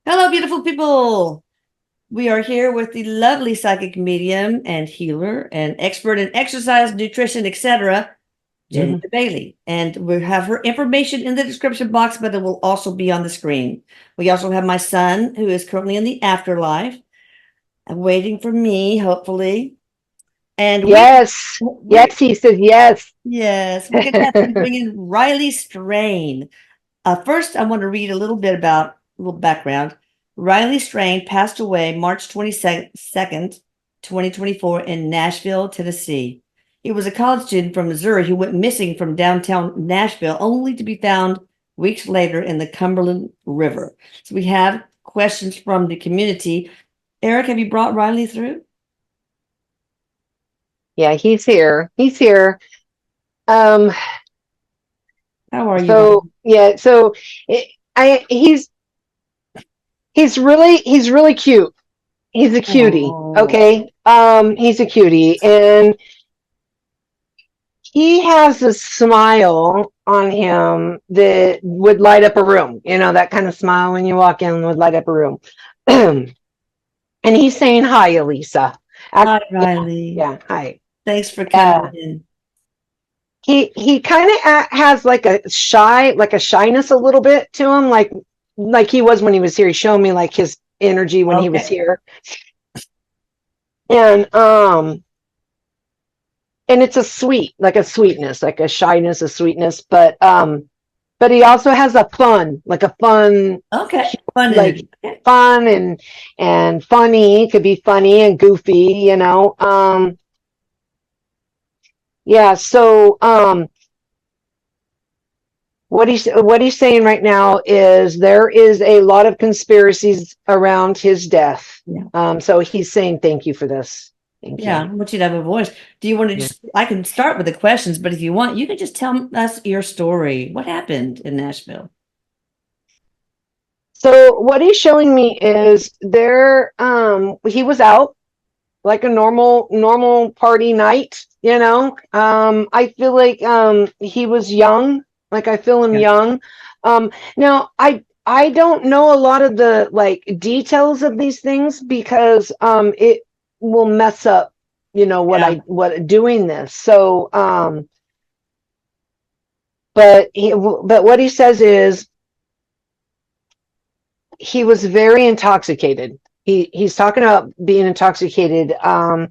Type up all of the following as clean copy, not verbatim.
Hello, beautiful people. We are here with the lovely psychic medium and healer and expert in exercise, nutrition, etc., Jenny Mhm. Bailey. And we have her information in the description box, but it will also be on the screen. We also have my son, who is currently in the afterlife, waiting for me, hopefully. And Yes. we Yes, he says yes. yes, we're gonna have to bring in Riley Strain. First, I want to read a little bit about a little background. Riley Strain passed away March 22nd, 2024, in Nashville, Tennessee. He was a college student from Missouri who went missing from downtown Nashville, only to be found weeks later in the Cumberland River. So we have questions from the community. Erik, have you brought Riley through? Yeah, he's here. He's here. Um, How are you, so Riley? yeah, so it, I he's really cute. He's a cutie. Oh, Okay. He's a cutie and he has a smile on him that would light up a room. You know, that kind of smile when you walk in would light up a room. And he's saying hi, Elisa. hi, Yeah, Riley. yeah, hi. Thanks for coming Yeah. in. He kind of has like a shyness a little bit to him, like he was when he was here. He showed me like his energy when he was Okay. here, and and it's a sweetness, like a shyness, a sweetness, but he also has a fun, like a fun, Okay. Fun like energy. Okay. fun and funny. It could be funny and goofy, you know. Yeah. So what he's saying right now is there is a lot of conspiracies around his death. Yeah. So he's saying thank you for this. Thank Yeah. I you. want you to have a voice. Do you want to Yeah. just, I can start with the questions, but if you want, you can just tell us your story. What happened in Nashville? So what he's showing me is there he was out like a normal party night, you know. I feel like he was young, like I feel him Yeah. young. Now I don't know a lot of the like details of these things because it will mess up, you know, Yeah. what doing this. So but what he says is he was very intoxicated. He's talking about being intoxicated, and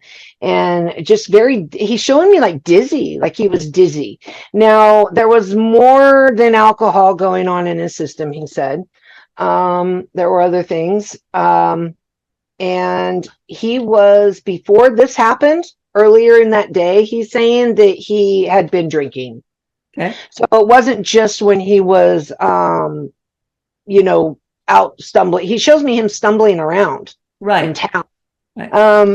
just he's showing me like dizzy, like he was dizzy. Now there was more than alcohol going on in his system, he said. There were other things. And he was, before this happened, earlier in that day, he's saying that he had been drinking. Okay. So it wasn't just when he was you know, out stumbling. He shows me him stumbling around in Right. town. Right.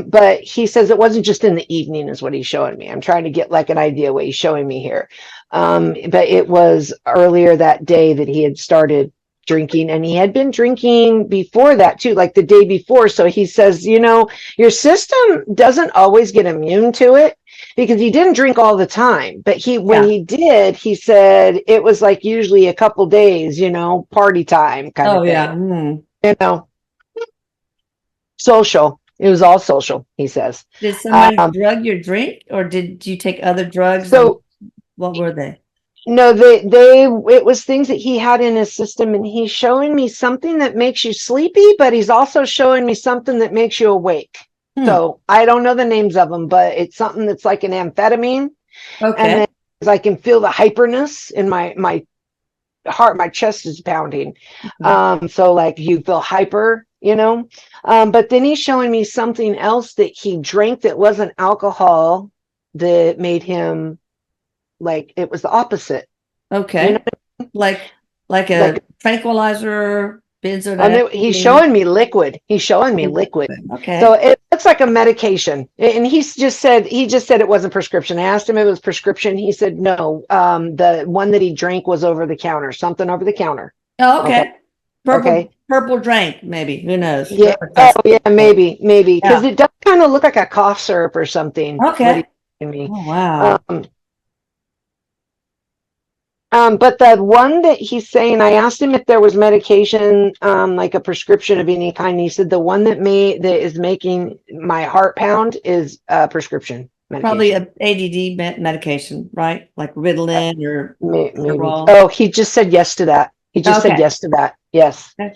But he says it wasn't just in the evening, is what he's showing me. I'm trying to get like an idea what he's showing me here. But it was earlier that day that he had started drinking, and he had been drinking before that too, like the day before. So he says, you know, your system doesn't always get immune to it because he didn't drink all the time. But when Yeah. he did, he said it was like usually a couple days, you know, party time kind Oh, of yeah. thing, Hmm. you know, social. It was all social, he says. Did somebody Um, drug your drink or did you take other drugs and so what were they? no, it was things that he had in his system, and he's showing me something that makes you sleepy, but he's also showing me something that makes you awake. Hmm. So I don't know the names of them, but it's something that's like an amphetamine, and Okay. then I can feel the hyperness in my heart, my chest is pounding. Okay. So like you feel hyper, you know. But then he's showing me something else that he drank that wasn't alcohol that made him like it was the opposite. You know, Okay. Like like a like tranquilizer, he's benzodiazepine. showing me liquid. He's showing me liquid. So Okay. it looks like a medication. And he just said it wasn't prescription. I asked him if it was prescription. He said no. The one that he drank was over the counter, something over the counter. Oh, Okay. okay. Purple Okay. purple drank, maybe. Who knows? Yeah. Whoever Oh, does. yeah. Maybe, because Yeah. it does kind of look like a cough syrup or something. What do Okay. you mean? Oh, wow. Um, But the one that he's saying, I asked him if there was medication, like a prescription of any kind. He said the one that is making my heart pound is prescription Probably medication. a ADD medication, right? Like Ritalin or Maybe. Adderall. Oh, he just said yes to that. He just said Okay. yes to that. Yes. Okay.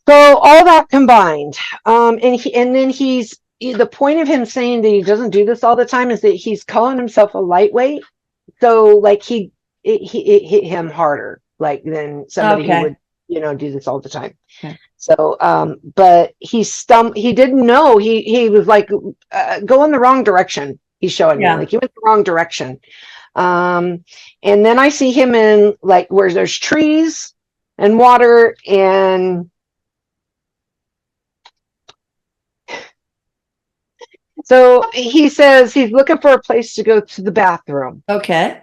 So all that combined, and then the point of him saying that he doesn't do this all the time is that he's calling himself a lightweight. So like it hit him harder like than somebody who Okay. would do this all the time. Okay. So but he didn't know he was like going the wrong direction. He's showing me Yeah. like he went the wrong direction. And then I see him in like where there's trees and water and so he says he's looking for a place to go to the bathroom. Okay.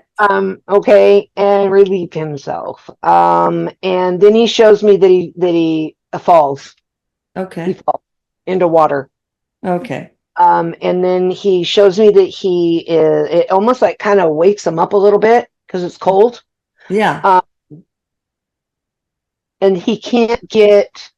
Okay, and relieve himself. And then he shows me that he falls. He Okay. falls into water. Okay. And then he shows me that it almost like kind of wakes him up a little bit because it's cold. Yeah. And he can't get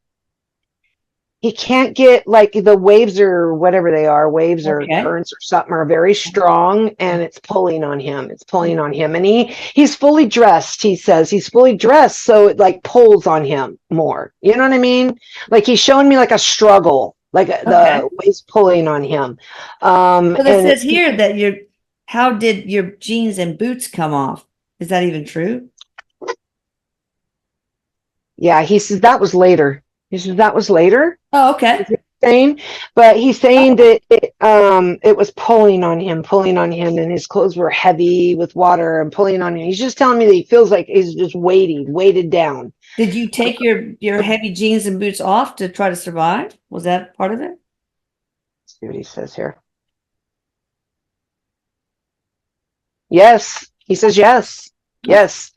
like the waves or whatever they are, waves or Okay. currents or something are very strong and it's pulling on him. It's pulling on him. And he's fully dressed. He says he's fully dressed. So it like pulls on him more. You know what I mean? Like he's showing me like a struggle, like Okay. the waves pulling on him. But it And says here that how did your jeans and boots come off? Is that even true? yeah, he says that was later. He says that was later. Oh, okay. Saying, but he's saying Oh, that it was pulling on him, and his clothes were heavy with water and pulling on him. He's just telling me that he feels like he's just weighted down. did you take your heavy jeans and boots off to try to survive? Was that part of it? Let's see what he says here. Yes, he says yes, Okay. yes.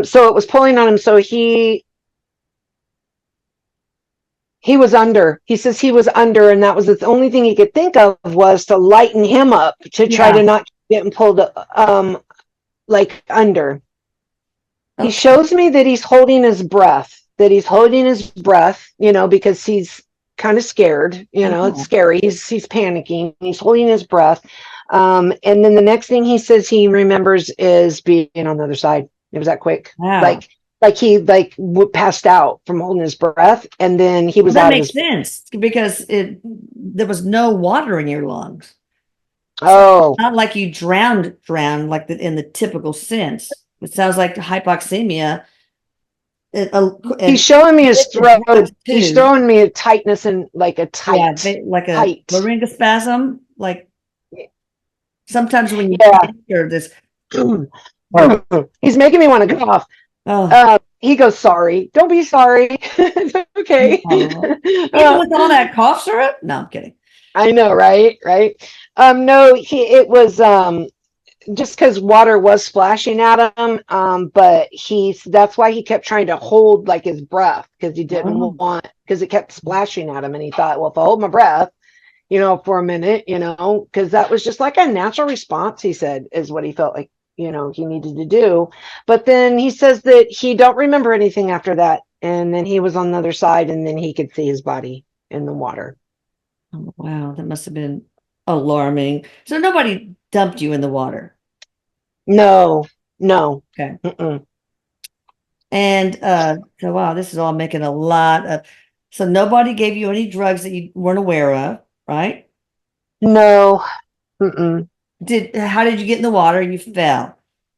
So it was pulling on him. So he was under. He says he was under, and that was the only thing he could think of was to lighten him up to try Yeah. to not get him pulled like under. He Okay. shows me that he's holding his breath, because he's kind of scared, it's Oh, scary. He's panicking. He's holding his breath. And then the next thing he says he remembers is being on the other side. It was that quick. wow. Like he passed out from holding his breath and then he Well, was that out of makes his. sense because there was no water in your lungs. So Oh, not like you drowned like in the typical sense. It sounds like hypoxemia. he's And showing me his throat. He's too. throwing me a tightness and like a Yeah, tight, like a tight. laryngospasm. Like sometimes when you Yeah. panic or this, He's making me want to cough. oh, He goes, sorry. Don't be sorry. It's okay. no. Even with all that cough syrup? No, I'm kidding. I know, right? Right. No, it was just because water was splashing at him. But that's why he kept trying to hold like his breath because he didn't Oh, because it kept splashing at him. And he thought, well, if I hold my breath, for a minute, because that was just like a natural response, he said, is what he felt like, he needed to do. But then he says that he don't remember anything after that. And then he was on the other side and then he could see his body in the water. oh, wow, that must have been alarming. So nobody dumped you in the water. No, no. Okay. Mm-mm. And so wow, this is all making a lot of so nobody gave you any drugs that you weren't aware of, right? No. Mm-mm. How did you get in the water? You fell.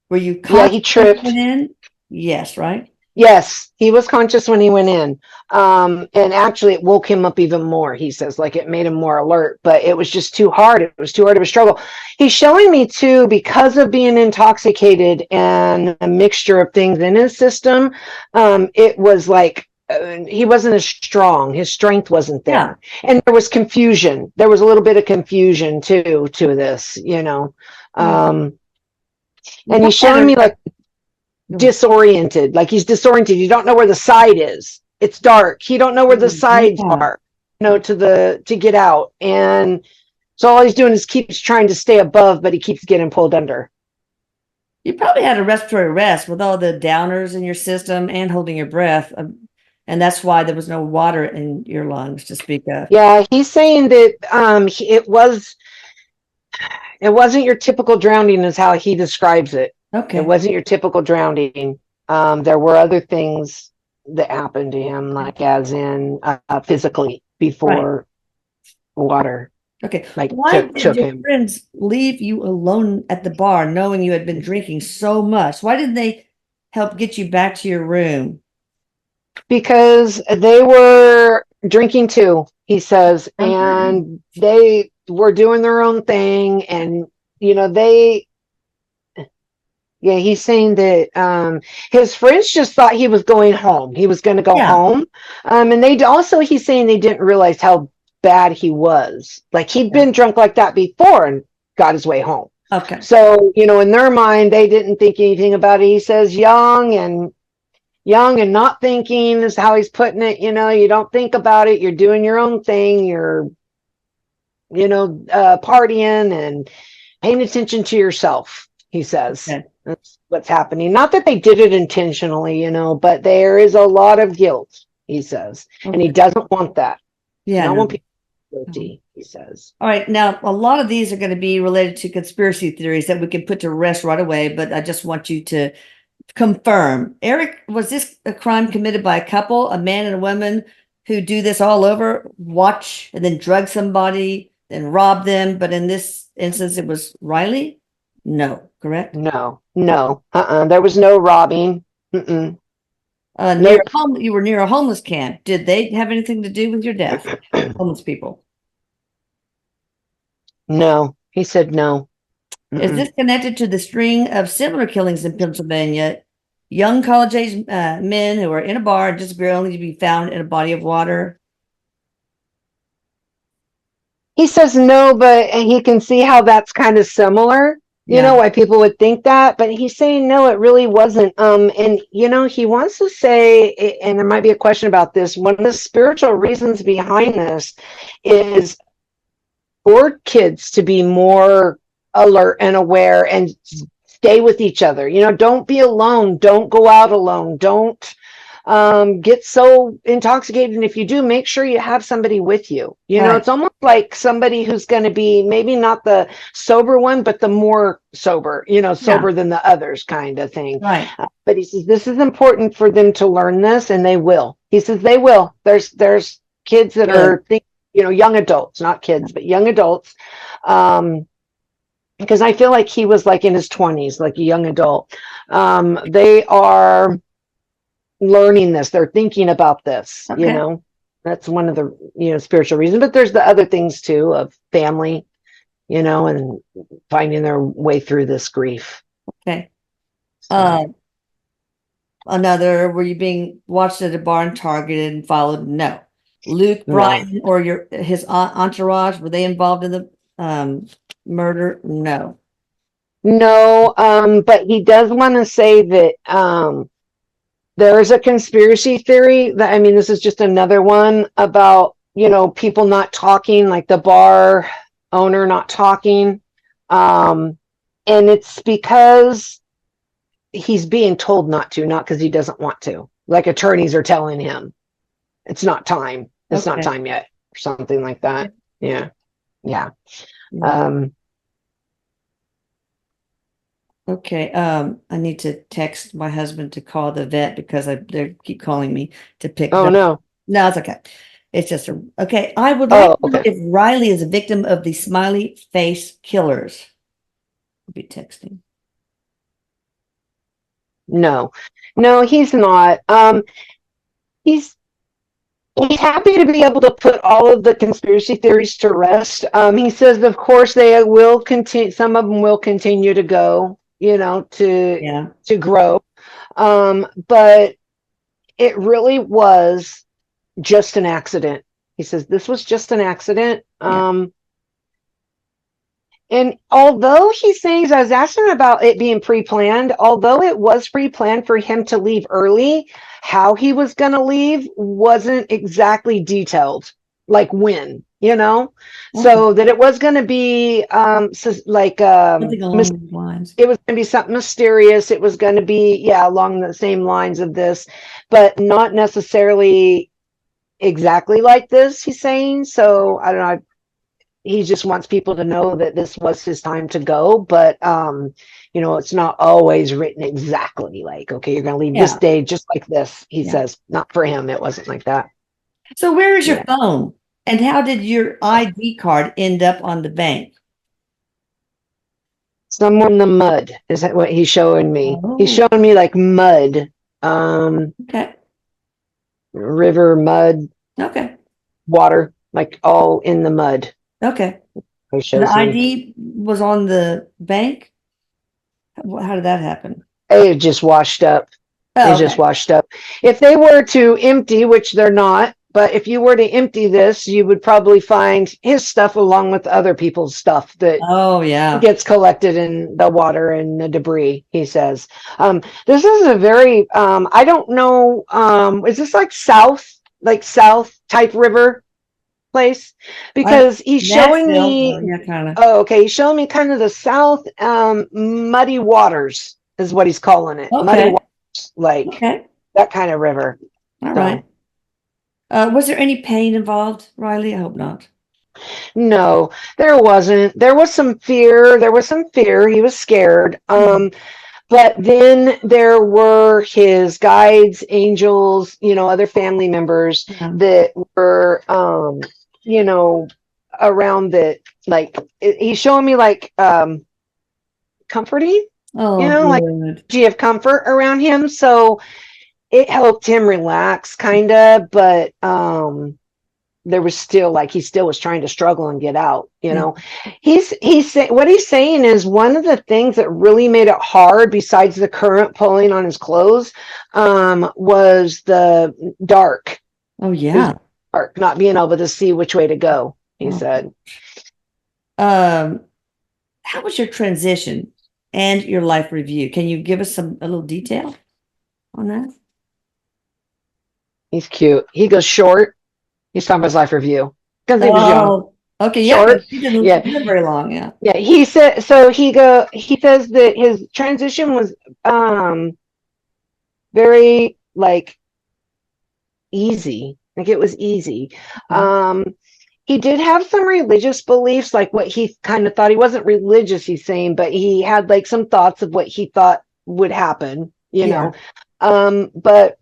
Were you Yeah, he conscious when you tripped. went in? Yes, right? Yes, he was conscious when he went in. And actually it woke him up even more, he says, like it made him more alert, but it was just too hard. It was too hard of a struggle. He's showing me too, because of being intoxicated and a mixture of things in his system, it was like he wasn't as strong. His strength wasn't Yeah. there. And there was confusion. There was a little bit of confusion too, to this, Yeah. and he's showing me like disoriented, like he's disoriented. You don't know where the side is. It's dark. He don't know where the sides Yeah. are, to get out. And so all he's doing is keeps trying to stay above, but he keeps getting pulled under. You probably had a respiratory arrest with all the downers in your system and holding your breath. And that's why there was no water in your lungs to speak of. Yeah, he's saying that it wasn't your typical drowning is how he describes it. It Okay. wasn't your typical drowning. There were other things that happened to him, like as in physically Right. before water Okay. like Why did took your him. friends leave you alone at the bar knowing you had been drinking so much? Why didn't they help get you back to your room? Because they were drinking too, he says, Mhm. and they were doing their own thing. And, you know, yeah, he's saying that his friends just thought he was going home. He was going to go Yeah. home. And he's saying they didn't realize how bad he was. Like he'd Yeah. been drunk like that before and got his way home. Okay. So, you know, in their mind, they didn't think anything about it. He says young and not thinking is how he's putting it. You know, you don't think about it. You're doing your own thing. You're, partying and paying attention to yourself, he says. Okay. That's what's happening. Not that they did it intentionally, but there is a lot of guilt, he says. And he Okay. doesn't want that. Yeah. Not No. want people Mhm. guilty, he says. All right. Now, a lot of these are going to be related to conspiracy theories that we can put to rest right away, but I just want you to confirm. Erik, was this a crime committed by a couple, a man and a woman who do this all over, watch and then drug somebody, then rob them? But in this instance, it was Riley? No, correct? No. There was no robbing. Mm-mm. Near Nope. home, you were near a homeless camp. Did they have anything to do with your death? Homeless people. No. He said no. Is Mm-mm. this connected to the string of similar killings in Pennsylvania? Young college age men who are in a bar and disappear only to be found in a body of water. He says no, but he can see how that's kind of similar. Yeah. Why people would think that, but he's saying no, it really wasn't. And he wants to say, and there might be a question about this. One of the spiritual reasons behind this is for kids to be more alert and aware and stay with each other. Don't be alone. Don't go out alone. Don't get so intoxicated. And if you do, make sure you have somebody with you. Right. It's almost like somebody who's going to be maybe not the sober one, but the more sober, Yeah. sober than the others kind of thing. Right. But he says this is important for them to learn this, and they will. He says they will. There's kids that Good. are young adults, not kids, but young adults. Because I feel like he was like in his 20s, like a young adult. They are learning this. They're thinking about this. Okay. That's one of the spiritual reasons. But there's the other things too of family, and finding their way through this grief. Okay. So, Another, were you being watched at a bar and targeted and followed? No. Luke, no, Brian, or his entourage, were they involved in the murder? No. no. But he does want to say that there is a conspiracy theory that, I mean, this is just another one about, people not talking, like the bar owner not talking. And it's because he's being told not to, not because he doesn't want to. Like attorneys are telling him it's not time. It's not Okay. time yet, or something like that. Yeah. Yeah. Yeah. Um, Okay. I need to text my husband to call the vet because they keep calling me to pick oh them. no. No, it's okay. It's just okay. I would like Oh, to know okay. if Riley is a victim of the smiley face killers. I'll be texting. No, no, he's not. He's He's happy to be able to put all of the conspiracy theories to rest. He says, of course, they will continue. Some of them will continue to go, Yeah. to grow. But it really was just an accident. He says this was just an accident. Yeah. And although he's saying, I was asking about it being pre-planned, although it was pre-planned for him to leave early, how he was going to leave wasn't exactly detailed, like when, you know, Okay. so that it was going to be like Something along those lines. it was going to be something mysterious. It was going to be, yeah, along the same lines of this, but not necessarily exactly like this, he's saying. So I don't know. He just wants people to know that this was his time to go, but you know, it's not always written exactly like, okay, you're going to leave this Yeah. day just like this. He Yeah. says, not for him. It wasn't like that. So where is your Yeah. phone? And how did your ID card end up on the bank? Somewhere in the mud is that what he's showing me. He's Oh, showing me like mud, okay. river mud, Okay. water, like all in the mud. Okay. He The shows me. ID was on the bank? How did that happen? It just washed up. It Oh, just okay. washed up. If they were to empty, which they're not, but if you were to empty this, you would probably find his stuff along with other people's stuff that Oh, yeah. gets collected in the water and the debris, he says. This is a very, I don't know, is this like south type river place? I Because he's showing Nashville. me, Oh, yeah, kind of. oh, okay, he's showing me kind of the south, muddy waters is what he's calling it. Muddy Okay. waters, like Okay. that kind of river. All right. So, Was there any pain involved, Riley? I hope not. no, there wasn't. There was some fear. There was some fear. He was scared. Hmm. But then there were his guides, angels, you know, other family members Yeah. that were, you know, around that. Like he's showing me like comforting, you Oh, know, like good. energy of comfort around him. So it helped him relax, kind of. But there was still like he still was trying to struggle and get out, you Yeah. know. What he's saying is one of the things that really made it hard, besides the current pulling on his clothes, was the dark. Oh, It was yeah. dark, not being able to see which way to go, he Oh. said. Um, how was your transition and your life review? Can you give us a little detail on that? He's cute. He goes short. He's talking about his life review because he was young. Oh, okay. Yeah, because Short. he didn't Yeah. live very long. Yeah. Yeah. He says that his transition was very like easy. Like it was easy. Okay. He did have some religious beliefs, like what he kind of thought. He wasn't religious, he's saying, but he had like some thoughts of what he thought would happen, you Yeah. know. But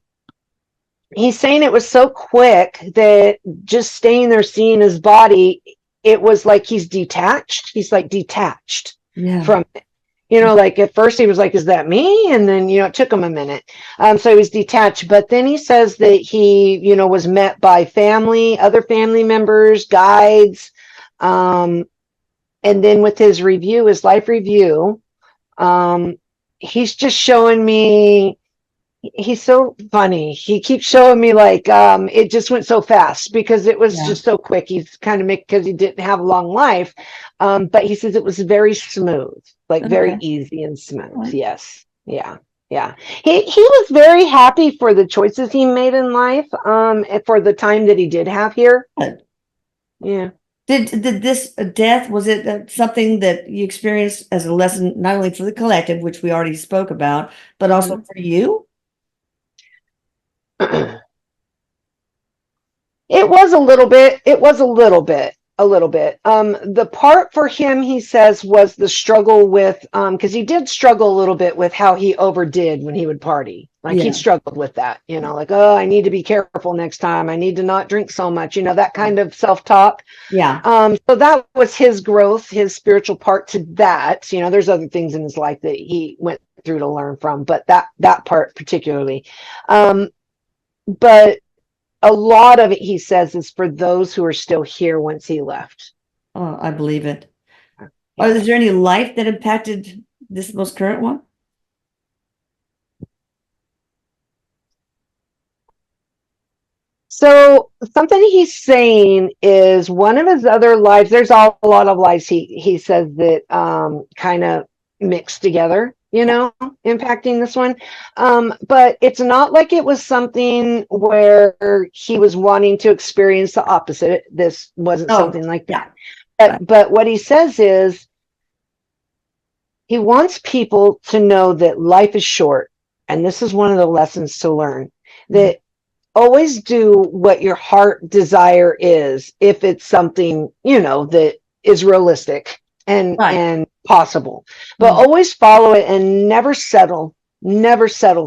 he's saying it was so quick that just staying there seeing his body, it was like he's detached. He's like detached Yeah. from it. You know, like at first he was like, is that me? And then, you know, it took him a minute. So he was detached. But then he says that he, you know, was met by family, other family members, guides. And then with his review, his life review, he's just showing me, he's so funny. He keeps showing me like it just went so fast because it was Yeah. just so quick. He's kind of because he didn't have a long life. But he says it was very smooth, like very Okay. easy and smooth. All right. Yes. Yeah. Yeah. He was very happy for the choices he made in life, and for the time that he did have here. Good. Yeah. Did this death, was it something that you experienced as a lesson, not only for the collective, which we already spoke about, but also for you? It was a little bit. It was a little bit. A little bit. The part for him, he says, was the struggle with, because he did struggle a little bit with how he overdid when he would party. Like he Yeah. struggled with that, you know, like, oh, I need to be careful next time. I need to not drink so much, you know, that kind of self-talk. Yeah. So that was his growth, his spiritual part to that. You know, there's other things in his life that he went through to learn from, but that part particularly. But a lot of it, he says, is for those who are still here once he left. Oh, I believe it. Or Yeah. is there any life that impacted this most current one? So something he's saying is one of his other lives. There's a lot of lives he says that kind of mixed together. you know, impacting this one. But it's not like it was something where he was wanting to experience the opposite. This wasn't Oh, something like yeah. that. Right. But what he says is he wants people to know that life is short. And this is one of the lessons to learn, Mhm. that always do what your heart desire is, if it's something, you know, that is realistic Right. and possible, but Mhm. always follow it and never settle,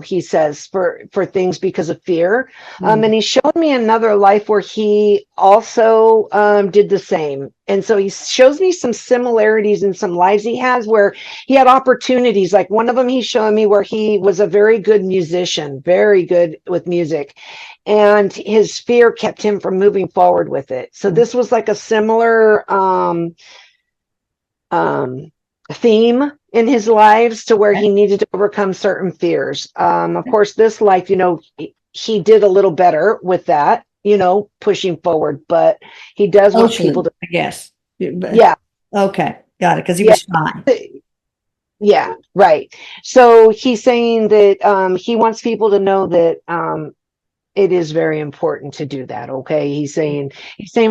he says, for things because of fear. Mhm. And he showed me another life where he also did the same, and so he shows me some similarities in some lives he has where he had opportunities. Like one of them he's showing me where he was a very good musician, very good with music, and his fear kept him from moving forward with it. So Mhm. this was like a similar um, theme in his lives, to where Okay. he needed to overcome certain fears. Of course, this life, you know, he did a little better with that, you know, pushing forward, but he does want people Socially, to, I guess. yeah, Okay, got it. Because he yeah, was shy. yeah, right. So he's saying that he wants people to know that it is very important to do that. Okay, he's saying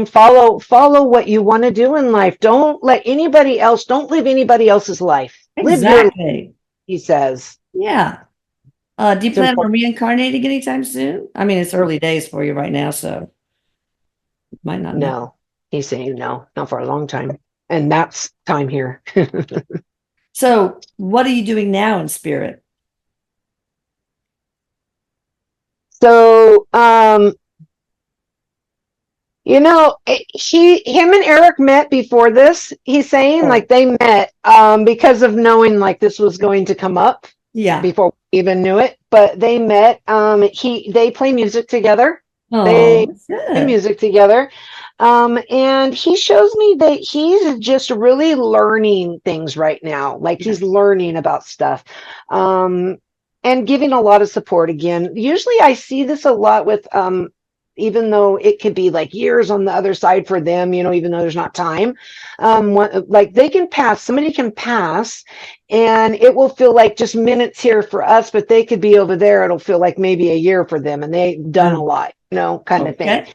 follow what you want to do in life. Don't live anybody else's life. Live your life, Exactly. he says. Yeah. Do you It's plan on important. reincarnating anytime soon? I mean, it's early days for you right now, so you might not know. No, he's saying no, not for a long time, and that's time here. So, what are you doing now in spirit? So you know, him and Eric met before this. He's saying, Oh, like, they met because of knowing like this was going to come up yeah. before we even knew it. But they met. They play music together. They Oh, that's play good. music together. And he shows me that he's just really learning things right now. Like Yeah. he's learning about stuff. And giving a lot of support again. Usually I see this a lot with even though it could be like years on the other side for them, you know, even though there's not time, like somebody can pass, and it will feel like just minutes here for us, but they could be over there. It'll feel like maybe a year for them, and they've done a Oh, lot, you know, kind of thing. okay.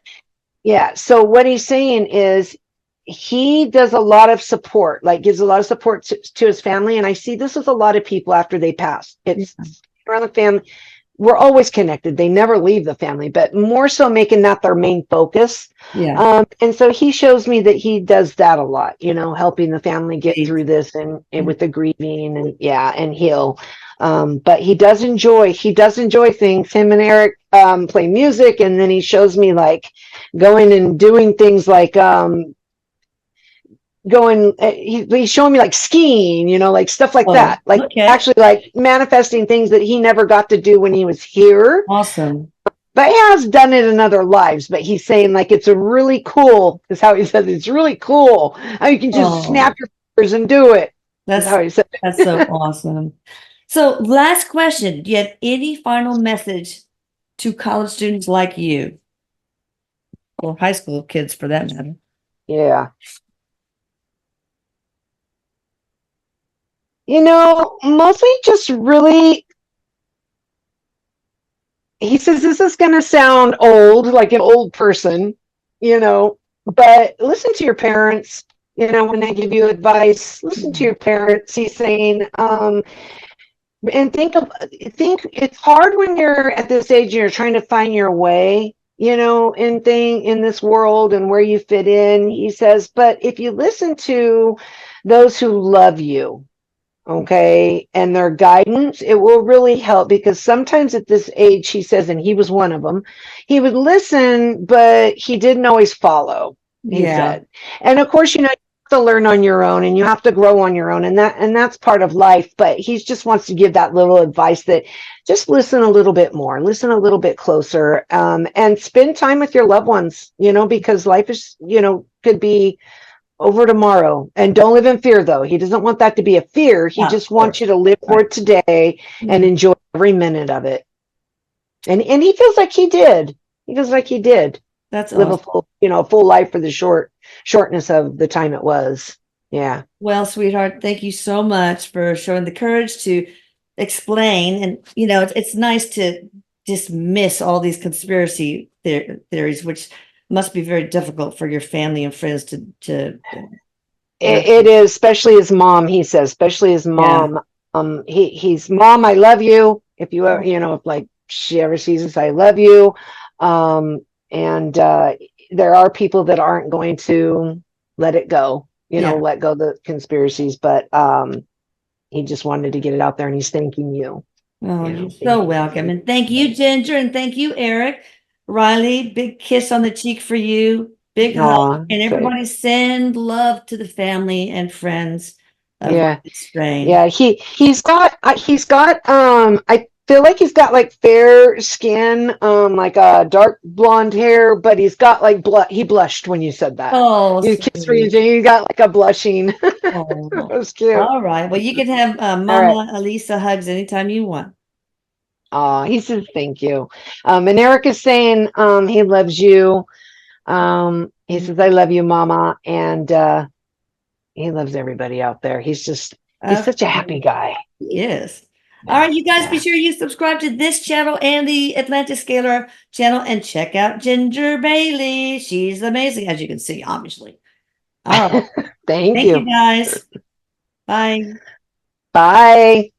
Yeah. So what he's saying is he does a lot of support, like gives a lot of support to his family. And I see this with a lot of people after they pass. Yeah. It's around the family. We're always connected. They never leave the family, but more so making that their main focus. Yeah. And so he shows me that he does that a lot, you know, helping the family get Great. through this, and Yeah. with the grieving, and yeah, and heal. But he does enjoy things. Him and Eric play music, and then he shows me like going and doing things like he's showing me like skiing, you know, like stuff like Oh, that, like okay. actually like manifesting things that he never got to do when he was here, Awesome. but he has done it in other lives. But he's saying like it's a really cool, is how he says it. It's really cool how you can just snap Oh, your fingers and do it, is that's how he said that's so it. awesome. So, last question. Do you have any final message to college students like you, or high school kids for that matter? Yeah, you know, mostly just really, he says this is going to sound old, like an old person, you know, but listen to your parents, you know, when they give you advice. Listen to your parents, he's saying. And think it's hard when you're at this age and you're trying to find your way, you know, in this world and where you fit in, he says. But if you listen to those who love you, okay, and their guidance, it will really help. Because sometimes at this age, he says, and he was one of them, he would listen, but he didn't always follow, he Yeah. said. And of course, you know, you have to learn on your own, and you have to grow on your own, and that's part of life. But he just wants to give that little advice, that just listen a little bit more, listen a little bit closer, and spend time with your loved ones, you know, because life is, you know, could be over tomorrow. And don't live in fear, though. He doesn't want that to be a fear. He Yeah, of just wants course. you to live for Right. today and Mhm. enjoy every minute of it. And he feels like he did. He feels like he did That's live a awesome. full, you know, full life for the shortness of the time it was. Yeah. Well, sweetheart, thank you so much for showing the courage to explain, and it's nice to dismiss all these conspiracy theories, which must be very difficult for your family and friends to It is, especially his mom. He says, especially his mom. He's mom. I love you. If you ever, if like she ever sees us, I love you. And there are people that aren't going to let it go. Let go the conspiracies. But he just wanted to get it out there, and he's thanking you. Oh, you're so welcome. And thank you, Ginger, and thank you, Erik. Riley, big kiss on the cheek for you. Big hug. And everybody send love to the family and friends of Riley Strain. Yeah, he's got I feel like he's got like fair skin, like dark blonde hair, but he's got like he blushed when you said that. Oh, you kissed for you got like a blushing. Oh, that was cute. All right. Well, you can have Mama Elisa hugs anytime you want. He says thank you. And Erik is saying he loves you. He says I love you, Mama, and he loves everybody out there. He's such a happy guy. He is. All right, you guys, be sure you subscribe to this channel and the Atlantis Scalar channel, and check out Ginger Bailey. She's amazing, as you can see, obviously. All right. Thank you, guys. Bye. Bye.